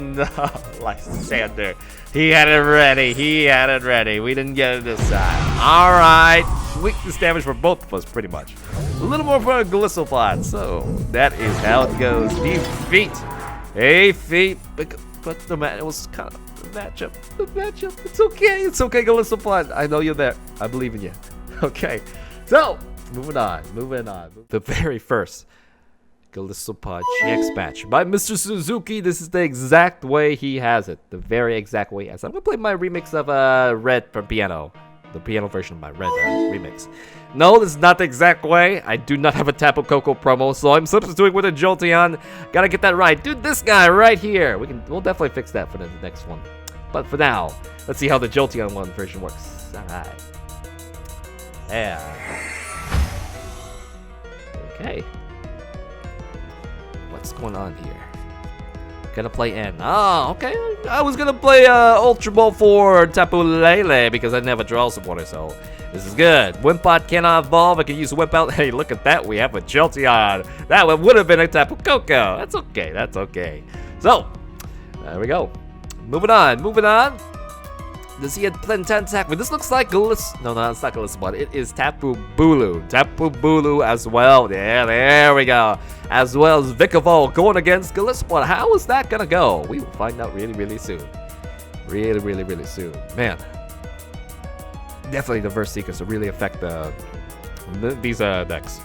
Lysander. He had it ready. We didn't get it this time. All right. Weakness damage for both of us, pretty much. A little more for a Golisopod. So, that is how it goes. Defeat. But it was kind of the matchup. It's okay, Golisopod. I know you're there. I believe in you. Okay, so moving on. The very first Golisopod GX match by Mr. Suzuki. This is the exact way he has it. The very exact way he has it. I'm gonna play my remix of Red from piano. The piano version of my Red remix. No, this is not the exact way. I do not have a Tapu Koko promo, so I'm substituting with a Jolteon. Gotta get that right. Dude, this guy right here. We'll definitely fix that for the next one. But for now, let's see how the Jolteon one version works. Alright. Yeah. Okay. What's going on here? Gonna play N. Oh, okay. I was gonna play Ultra Ball for Tapu Lele because I never draw supporter, so this is good. Wimpod cannot evolve. I can use Wimp out. Hey, look at that. We have a Jolteon. That one would have been a Tapu Koko. That's okay. So, there we go. Moving on. Does he have Plantain attack? But this looks like No, it's not Golisopod. It is Tapu Bulu. Tapu Bulu as well. Yeah, there we go. As well as Vikavolt going against Golisopod. How is that gonna go? We will find out really soon. Really soon. Man. Definitely the Verse Seekers will really affect these decks.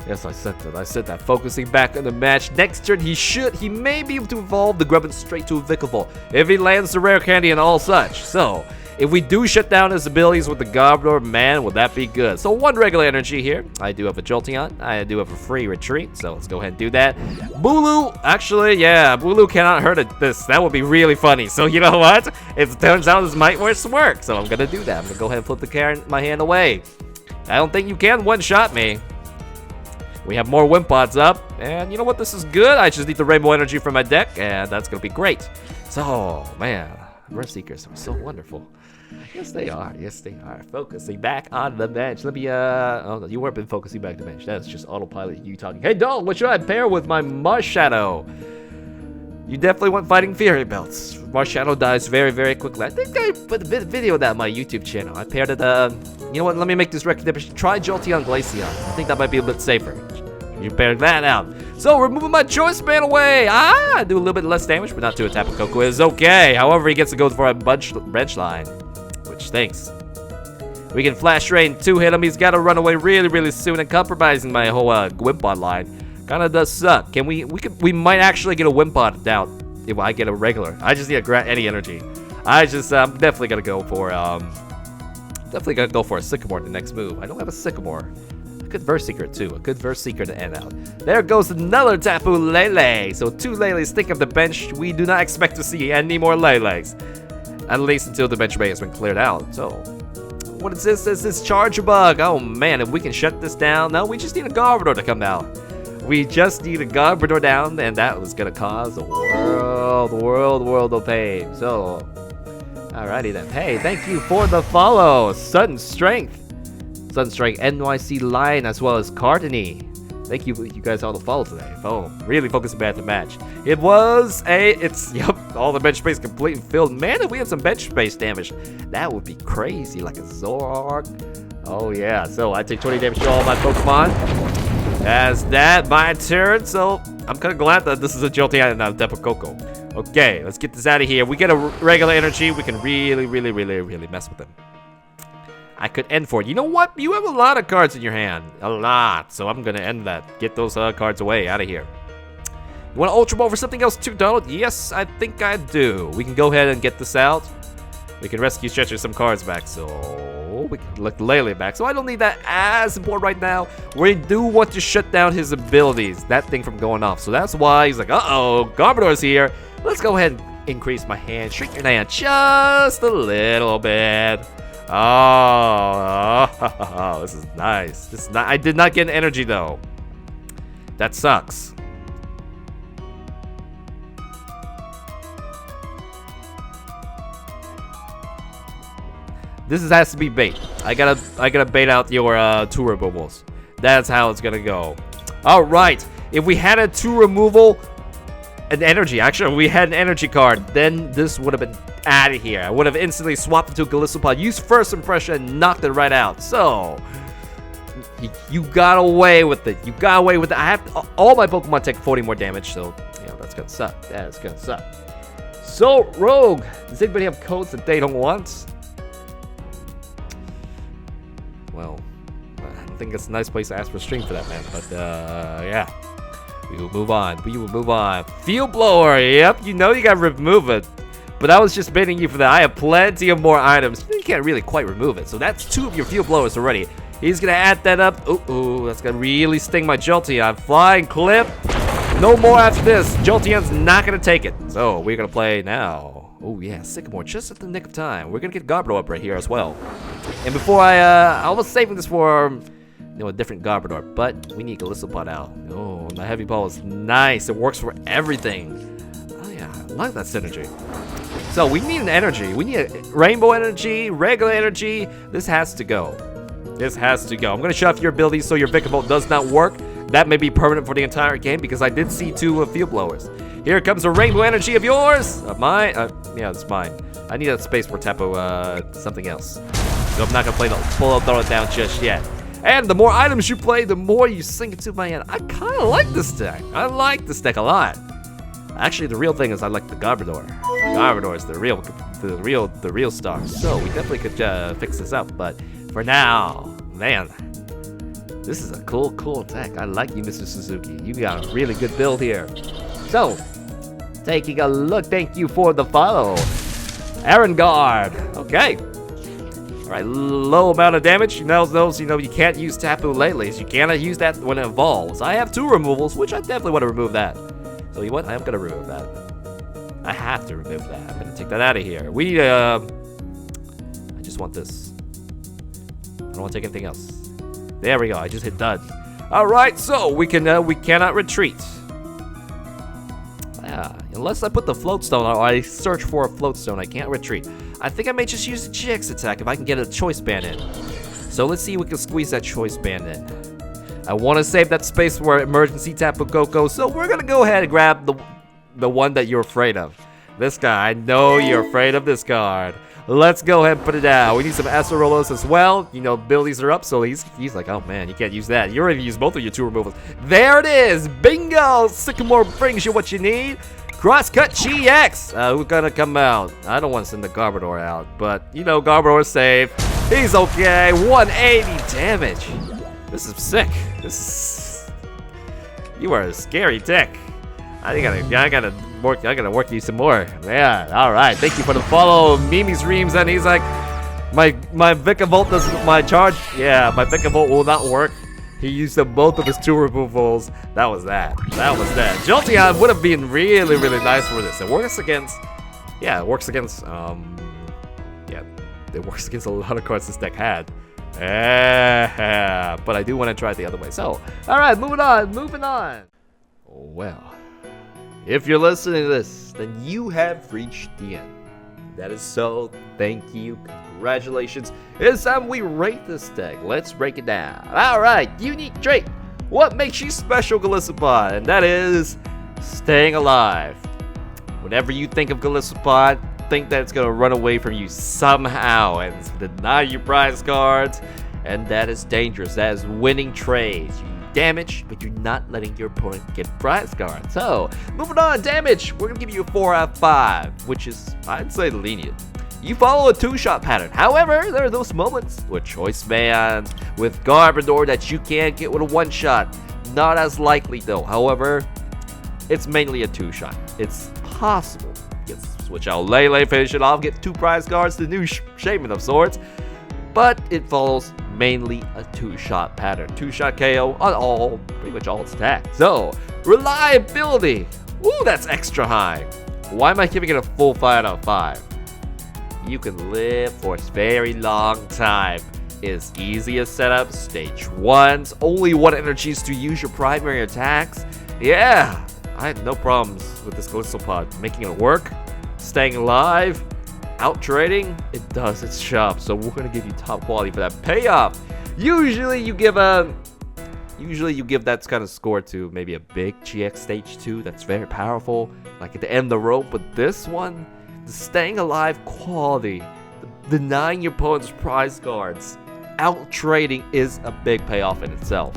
Yes, I said that. Focusing back on the match. Next turn, he may be able to evolve the Grubbin straight to Vikavolt if he lands the rare candy and all such. So, if we do shut down his abilities with the Garbodor, man, would that be good. So, 1 regular energy here. I do have a Jolteon. I do have a free retreat, so let's go ahead and do that. Bulu, actually, yeah, Bulu cannot hurt this. That would be really funny. So, you know what? It turns out this might work, so I'm going to do that. I'm going to go ahead and flip my hand away. I don't think you can one-shot me. We have more Wimpods up, and you know what? This is good. I just need the Rainbow Energy from my deck, and that's going to be great. So, man, Verse Seekers are so wonderful. Yes, they are. Focusing back on the bench. Let me, oh, you weren't been focusing back to the bench. That's just autopilot you talking. Hey, dog, what should I pair with my Marshadow? You definitely want Fighting Fury belts. Marshadow dies very quickly. I think I put a video of that on my YouTube channel. I paired it, you know what? Let me make this recommendation. Try Jolteon Glaceon. I think that might be a bit safer. You pair that out. So, we're moving my Choice Man away. I do a little bit less damage, but not to a Tapu Koko is okay. However, he gets to go for a bench line, which stinks. We can Flash Rain 2-hit him. He's got to run away really soon and compromising my whole Wimpod line. Kinda does suck. We might actually get a Wimpod down if I get a regular. I just need any energy. I'm definitely gonna go for a Sycamore in the next move. I don't have a Sycamore. A good Verse Seeker too. A good Verse Seeker to end out. There goes another Tapu Lele. So 2 Leles think of the bench. We do not expect to see any more Leles. At least until the bench bay has been cleared out. So what is this? This is Charge Bug. Oh man, if we can shut this down. No, we just need a Garbodor to come out. We just need a Garbodor down, and that was gonna cause a world of pain. So, alrighty then. Hey, thank you for the follow, Sudden Strength, NYC Lion, as well as Cardini. Thank you guys all the follow today. Oh, really focusing at the match. Yep, all the bench space completely filled. Man, if we had some bench space damage, that would be crazy, like a Zoroark. Oh yeah, so I take 20 damage to all my Pokemon. That's that, my turn. So I'm kind of glad that this is a Jolteon and not a Tapu Koko. Okay, let's get this out of here. We get a regular energy, we can really mess with them. I could end for it. You know what? You have a lot of cards in your hand. A lot. So I'm going to end that. Get those cards away. Out of here. You want to Ultra Ball for something else too, Donald? Yes, I think I do. We can go ahead and get this out. We can rescue Stretcher some cards back. So we can look Lele back. So I don't need that as important right now. We do want to shut down his abilities. That thing from going off. So that's why he's like, uh-oh, Garbodor's here. Let's go ahead and increase my hand. Shrink your hand just a little bit. Oh, this is nice. I did not get an energy though. That sucks. This has to be bait. I gotta bait out your 2 removals. That's how it's gonna go. All right. If we had a 2 removal, an energy. Actually, we had an energy card. Then this would have been out of here. I would have instantly swapped into a Golisopod, used First Impression, and knocked it right out. So, you got away with it. You got away with it. I have all my Pokemon take 40 more damage, so that's gonna suck. That's gonna suck. So, Rogue, does anybody have codes that they don't want? Well, I don't think it's a nice place to ask for string for that, man. But yeah. We will move on. Field Blower. Yep, you know you gotta remove it. But I was just baiting you for that. I have plenty of more items. You can't really quite remove it. So that's 2 of your Field Blowers already. He's gonna add that up. Ooh, that's gonna really sting my Jolteon. Flying Clip. No more after this. Jolteon's not gonna take it. So we're gonna play now. Oh yeah, Sycamore, just at the nick of time. We're gonna get Garbodor up right here as well. And before I was saving this for a different Garbodor, but we need Golisopod out. Oh, my heavy ball is nice. It works for everything. Oh yeah, I like that synergy. So we need an energy. We need a rainbow energy, regular energy. This has to go. This has to go. I'm gonna shut off your abilities so your Vikavolt does not work. That may be permanent for the entire game because I did see 2 Field Blowers. Here comes a rainbow energy of yours. Mine. Yeah, it's mine. I need that space for Tapu something else. So I'm not gonna play the full throw it down just yet. And the more items you play, the more you sink into my hand. I kind of like this deck. I like this deck a lot. Actually, the real thing is I like the Garbodor. Garbodor is the real star. So we definitely could fix this up. But for now, man, this is a cool deck. I like you, Mr. Suzuki. You got a really good build here. So, taking a look. Thank you for the follow, Aaron Guard. Okay. Alright, low amount of damage. You know, you can't use Tapu Lele's. You cannot use that when it evolves. I have 2 removals, which I definitely want to remove that. So you know what? I am going to remove that. I have to remove that. I'm going to take that out of here. We need, I just want this. I don't want to take anything else. There we go. I just hit done. Alright, so we cannot retreat. Yeah, unless I put the float stone or I search for a float stone, I can't retreat. I think I may just use the GX attack if I can get a choice band in. So let's see if we can squeeze that choice band in. I want to save that space for emergency Tapu Koko, so we're going to go ahead and grab the one that you're afraid of. This guy, I know you're afraid of this card. Let's go ahead and put it down. We need some Acerolos as well. You know, abilities are up, so he's like, oh man, you can't use that. You already used both of your 2 removals. There it is. Bingo! Sycamore brings you what you need. Crosscut GX. Who's gonna come out? I don't want to send the Garbodor out, but you know, Garbodor's safe. He's okay. 180 damage. This is sick. You are a scary deck. I gotta work you some more. Yeah, alright. Thank you for the follow. Mimi's Reams, and he's like, my Vikavolt doesn't my charge. Yeah, my Vikavolt will not work. He used up both of his 2 removals. That was that. Jolteon would have been really nice for this. It works against a lot of cards this deck had. But I do want to try it the other way. So, alright, moving on. Well, if you're listening to this, then you have reached the end. That is so. Thank you. Congratulations. It's time we rate this deck. Let's break it down. Alright, unique trait. What makes you special, Golisopod? And that is staying alive. Whenever you think of Golisopod, think that it's going to run away from you somehow and deny you prize cards. And that is dangerous. That is winning trades. You damage, but you're not letting your opponent get prize cards. So, moving on, damage. We're going to give you a 4 out of 5, which is, I'd say, lenient. You follow a 2-shot pattern. However, there are those moments with Choice Bands, with Garbodor that you can't get with a 1-shot. Not as likely though. However, it's mainly a 2-shot. It's possible. You can switch out Lele, finish it off, get 2 prize cards, the new Shaman of sorts. But it follows mainly a 2-shot pattern. 2-shot KO on pretty much all its attacks. So, reliability. Ooh, that's extra high. Why am I giving it a full 5 out of 5? You can live for a very long time. It's easiest setup, stage 1s, only 1 energies to use your primary attacks. Yeah, I had no problems with this Golisopod. Making it work, staying alive, out trading, it does its job. So we're gonna give you top quality for that payoff. Usually you give that kind of score to maybe a big GX stage 2 that's very powerful, like at the end of the rope. But this one, the staying alive quality, denying your opponent's prize cards, out trading is a big payoff in itself.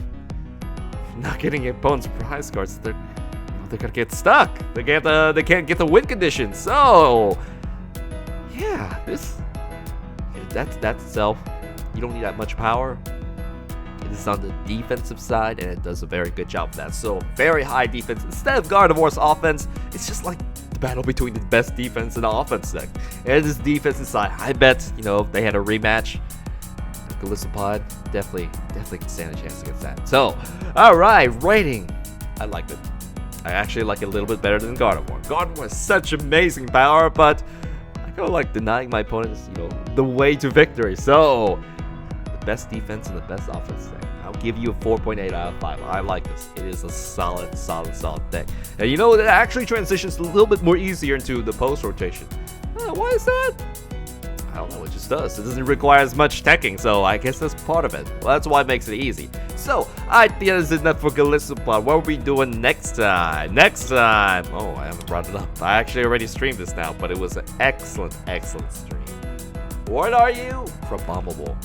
Not getting your opponent's prize cards, they're gonna get stuck. They can't get the win condition. So yeah, that's itself. You don't need that much power. It is on the defensive side, and it does a very good job of that. So very high defense. Instead of Gardevoir's offense, it's just like the battle between the best defense and offense deck. And this defensive side, I bet, if they had a rematch, Golisopod definitely can stand a chance against that. So, alright, rating. I like it. I actually like it a little bit better than Gardevoir. Gardevoir has such amazing power, but I kind of like denying my opponents, the way to victory. So, the best defense and the best offense deck. I'll give you a 4.8 out of 5. I like this. It is a solid deck. And it actually transitions a little bit more easier into the post rotation. Why is that? I don't know, it just does. It doesn't require as much teching, so I guess that's part of it. Well, that's why it makes it easy. So, I think that's enough for Golisopod. What are we doing next time? Oh, I haven't brought it up. I actually already streamed this now, but it was an excellent stream. What are you? Crabominable.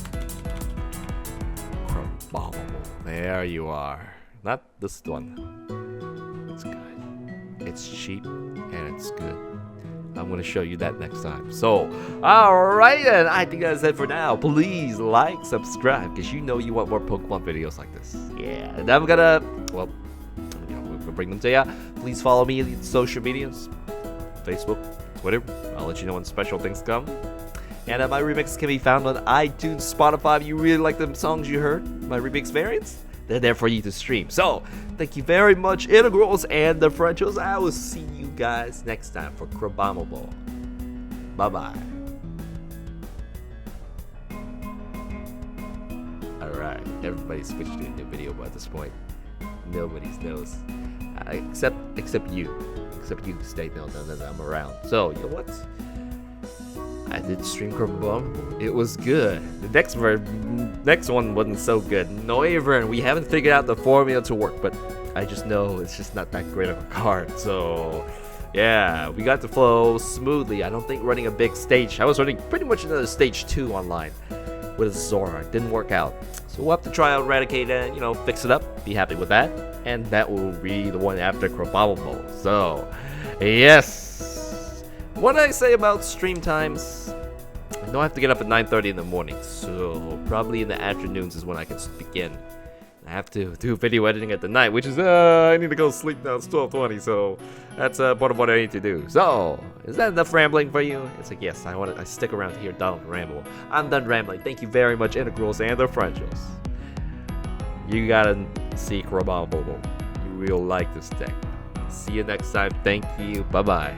There you are. Not this one. It's good. It's cheap, and it's good. I'm going to show you that next time. So, alright then, I think that's it for now. Please like, subscribe, because you want more Pokemon videos like this. Yeah, and I'm going to, we're going to bring them to ya. Please follow me on social medias, Facebook, Twitter. I'll let you know when special things come. And my remixes can be found on iTunes, Spotify. If you really like the songs you heard, my remix variants, they're there for you to stream. So, thank you very much, Integrals and the Frenchos. I will see you guys next time for Crabominable. Bye-bye. Alright, everybody's switched to a new video by this point. Nobody knows. Except you. Except you stay known that I'm around. So, you know what? I did stream Crabominable. It was good. The next one wasn't so good. Noivern, we haven't figured out the formula to work, but I just know it's just not that great of a card. So, yeah, we got to flow smoothly. I don't think running a big stage. I was running pretty much another stage 2 online with a Zora. It didn't work out. So we'll have to try out Eradicate and, fix it up. Be happy with that. And that will be the one after Crabominable. So, yes. What did I say about stream times? I know I have to get up at 9:30 in the morning, so probably in the afternoons is when I can begin. I have to do video editing at the night, which is, I need to go sleep now. It's 12:20, so that's part of what I need to do. So, is that enough rambling for you? It's like, yes, I stick around to hear Donald ramble. I'm done rambling. Thank you very much, Integrals and the Frenchos. You gotta see Crabominable. You will like this deck. See you next time. Thank you. Bye-bye.